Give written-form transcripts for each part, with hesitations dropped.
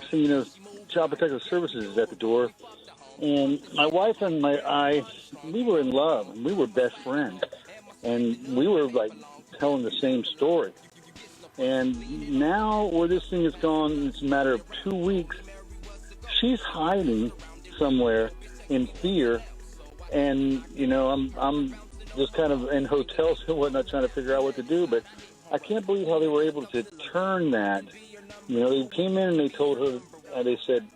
next thing you know, Child Protective Services is at the door. And my wife and I, we were in love, and we were best friends. And we were, like, telling the same story. And now where this thing has gone, it's a matter of 2 weeks, she's hiding somewhere in fear. And, you know, I'm just kind of in hotels and whatnot trying to figure out what to do. But I can't believe how they were able to turn that. You know, they came in and they told her, they said,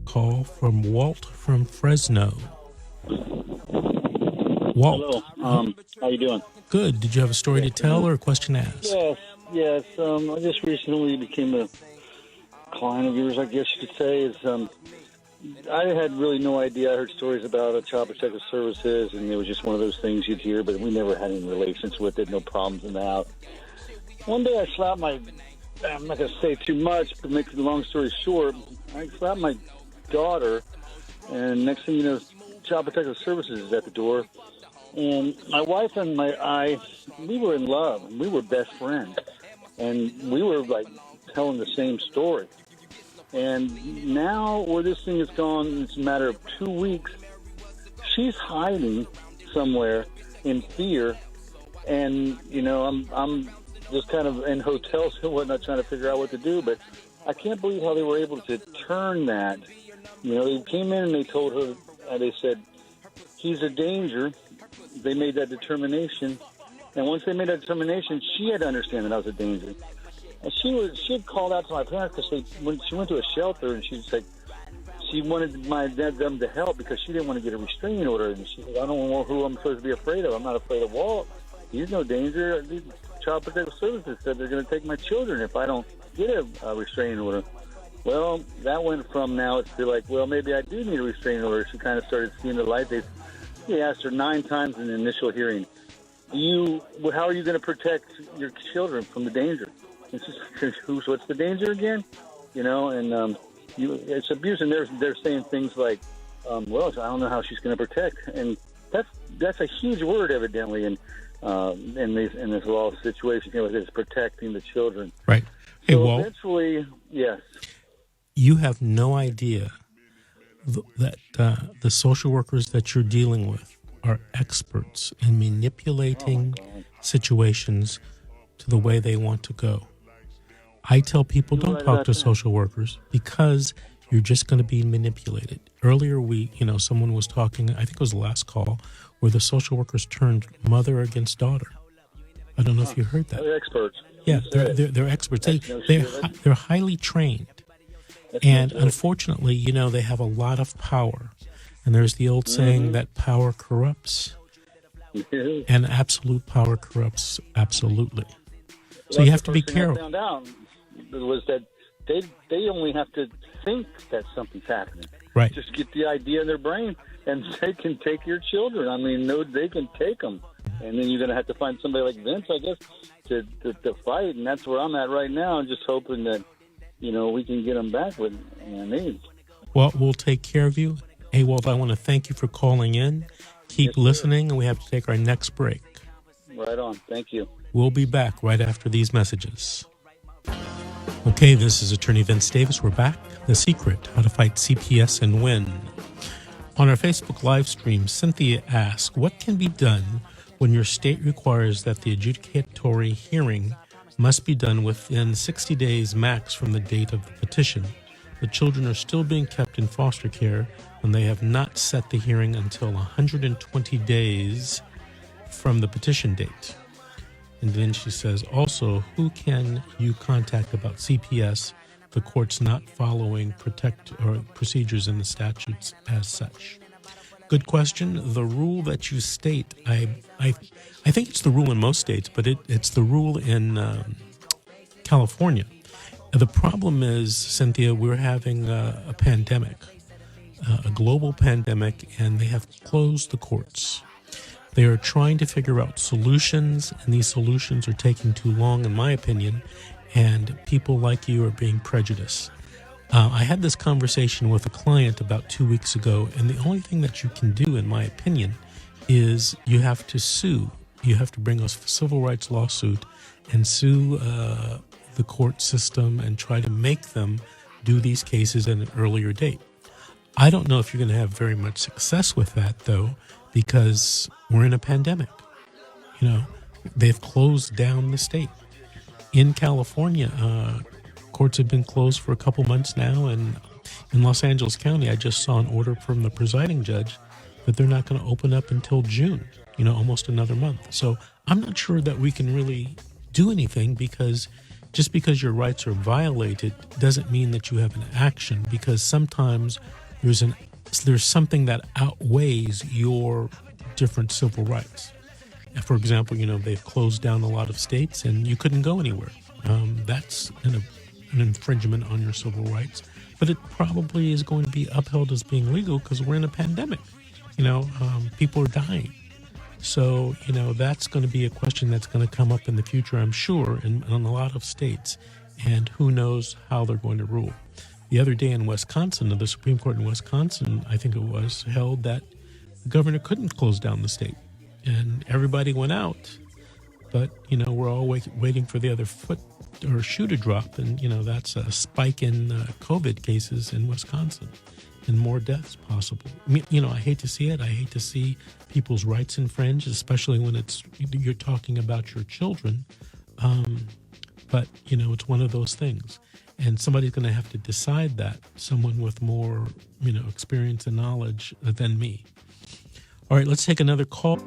Call from Walt from Fresno. Walt. hello, how you doing? Good. Did you have a story to tell or a question to ask? Yes. I just recently became a client of yours, I guess you could say. I had really no idea. I heard stories about Child Protective Services, and it was just one of those things you'd hear, but we never had any relations with it, no problems in the house. One day I slapped I'm not going to say too much, but make the long story short, I slapped my daughter, and next thing you know, Child Protective Services is at the door. And my wife and I, we were in love, and we were best friends. And we were, like, telling the same story. And now where this thing has gone, it's a matter of 2 weeks, she's hiding somewhere in fear. And, you know, I'm just kind of in hotels and whatnot trying to figure out what to do. But I can't believe how they were able to turn that. You know, they came in and they told her, they said, he's a danger. They made that determination. And once they made that determination, she had to understand that I was a danger. And she had called out to my parents because when she went to a shelter, and she said she wanted them to help because she didn't want to get a restraining order. And she said, I don't know who I'm supposed to be afraid of. I'm not afraid of Walt. He's no danger. These Child Protective Services said they're going to take my children if I don't get a restraining order. Well, that went from now to like, well, maybe I do need a restraining order. She kind of started seeing the light. They asked her 9 times in the initial hearing, how are you going to protect your children from the danger? And she's, what's the danger again? You know, and it's abuse, and they're saying things like, well, I don't know how she's going to protect, and that's a huge word, evidently, in this law situation. You know, it's protecting the children. Right. Hey, so Walt, eventually, yes. You have no idea that the social workers that you're dealing with are experts in manipulating situations to the way they want to go. I tell people don't talk to social workers because you're just going to be manipulated. Earlier someone was talking, I think it was the last call, where the social workers turned mother against daughter. I don't know if you heard that. They're experts. Yeah, they're experts. They're highly trained. And unfortunately, they have a lot of power. And there's the old saying that power corrupts. And absolute power corrupts absolutely. So you have to be careful. I found out was that they only have to think that something's happening. Right. Just get the idea in their brain, and they can take your children. I mean, no, they can take them. And then you're going to have to find somebody like Vince, I guess, to fight. And that's where I'm at right now. I'm just hoping that, we can get them back with me. Well, we'll take care of you. Hey, Walt, I want to thank you for calling in. Keep listening, and we have to take our next break. Right on. Thank you. We'll be back right after these messages. Okay, this is Attorney Vince Davis. We're back. The Secret, How to Fight CPS and Win. On our Facebook live stream, Cynthia asked, what can be done when your state requires that the adjudicatory hearing must be done within 60 days max from the date of the petition? The children are still being kept in foster care, and they have not set the hearing until 120 days from the petition date. And then she says, also, who can you contact about CPS, the courts not following procedures in the statutes as such? Good question. The rule that you state, I think it's the rule in most states, but it's the rule in California. The problem is, Cynthia, we're having a pandemic. a global pandemic, and they have closed the courts. They are trying to figure out solutions, and these solutions are taking too long, in my opinion, and people like you are being prejudiced. I had this conversation with a client about 2 weeks ago, and the only thing that you can do, in my opinion, is you have to sue. You have to bring a civil rights lawsuit and sue the court system and try to make them do these cases at an earlier date. I don't know if you're going to have very much success with that, though, because we're in a pandemic. You know, they've closed down the state. In California, courts have been closed for a couple months now, and in Los Angeles County, I just saw an order from the presiding judge that they're not going to open up until June, almost another month. So I'm not sure that we can really do anything, because just because your rights are violated doesn't mean that you have an action, because sometimes there's something that outweighs your different civil rights. For example, they've closed down a lot of states and you couldn't go anywhere. That's an infringement on your civil rights, but it probably is going to be upheld as being legal because we're in a pandemic. People are dying. So, that's going to be a question that's going to come up in the future, I'm sure, in a lot of states. And who knows how they're going to rule. The other day in Wisconsin, the Supreme Court in Wisconsin, I think it was, held that the governor couldn't close down the state. And everybody went out. But, we're all waiting for the other foot or shoe to drop. And, that's a spike in COVID cases in Wisconsin and more deaths possible. I hate to see it. I hate to see people's rights infringed, especially when you're talking about your children. But, it's one of those things. And somebody's going to have to decide that, someone with more, experience and knowledge than me. All right, let's take another call.